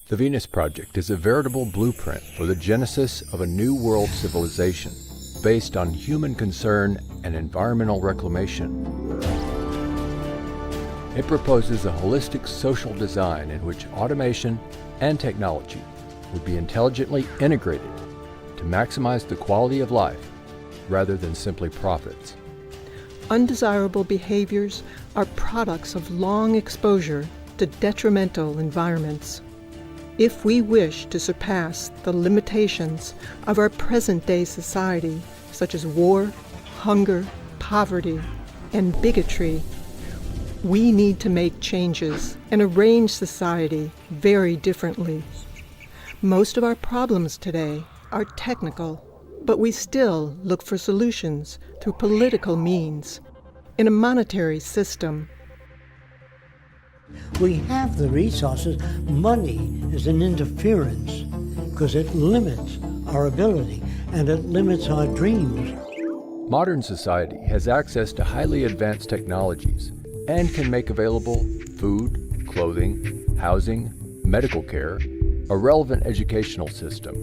The Venus Project is a veritable blueprint for the genesis of a new world civilization based on human concern and environmental reclamation. It proposes a holistic social design in which automation and technology would be intelligently integrated to maximize the quality of life rather than simply profits. Undesirable behaviors are products of long exposure to detrimental environments. If we wish to surpass the limitations of our present-day society, such as war, hunger, poverty, and bigotry, we need to make changes and arrange society very differently. Most of our problems today are technical, but we still look for solutions through political means in a monetary system. We have the resources. Money is an interference because it limits our ability and it limits our dreams. Modern society has access to highly advanced technologies and can make available food, clothing, housing, medical care, a relevant educational system,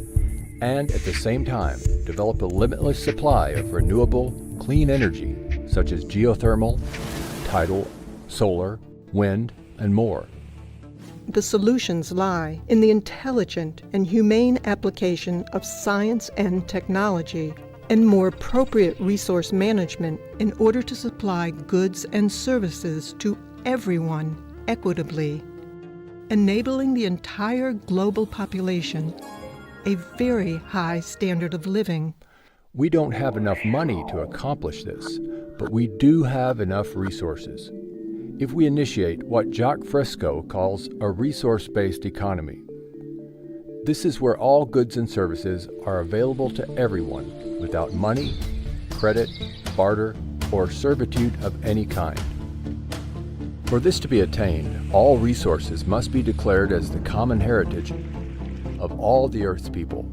and at the same time develop a limitless supply of renewable, clean energy such as geothermal, tidal, solar, wind, and more. The solutions lie in the intelligent and humane application of science and technology and more appropriate resource management in order to supply goods and services to everyone equitably, enabling the entire global population a very high standard of living. We don't have enough money to accomplish this, but we do have enough resources. If we initiate what Jacques Fresco calls a resource-based economy, this is where all goods and services are available to everyone without money, credit, barter, or servitude of any kind. For this to be attained, all resources must be declared as the common heritage of all the Earth's people.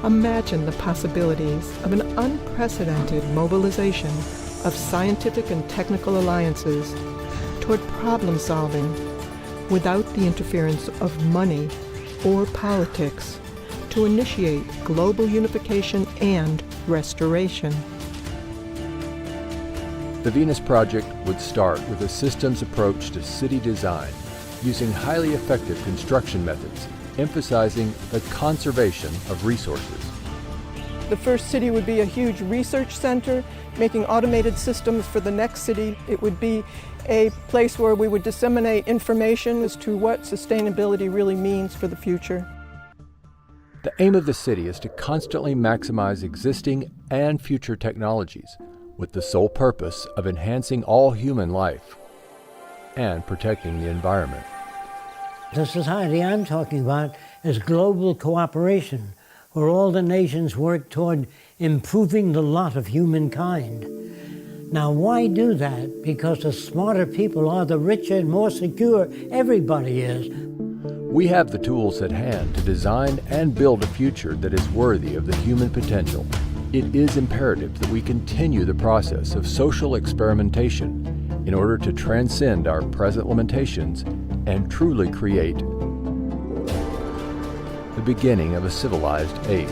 Imagine the possibilities of an unprecedented mobilization of scientific and technical alliances toward problem solving without the interference of money or politics to initiate global unification and restoration. The Venus Project would start with a systems approach to city design using highly effective construction methods, emphasizing the conservation of resources. The first city would be a huge research center, making automated systems for the next city. It would be a place where we would disseminate information as to what sustainability really means for the future. The aim of the city is to constantly maximize existing and future technologies with the sole purpose of enhancing all human life and protecting the environment. The society I'm talking about is global cooperation, where all the nations work toward improving the lot of humankind. Now, why do that? Because the smarter people are, the richer and more secure everybody is. We have the tools at hand to design and build a future that is worthy of the human potential. It is imperative that we continue the process of social experimentation in order to transcend our present limitations and truly create the beginning of a civilized age.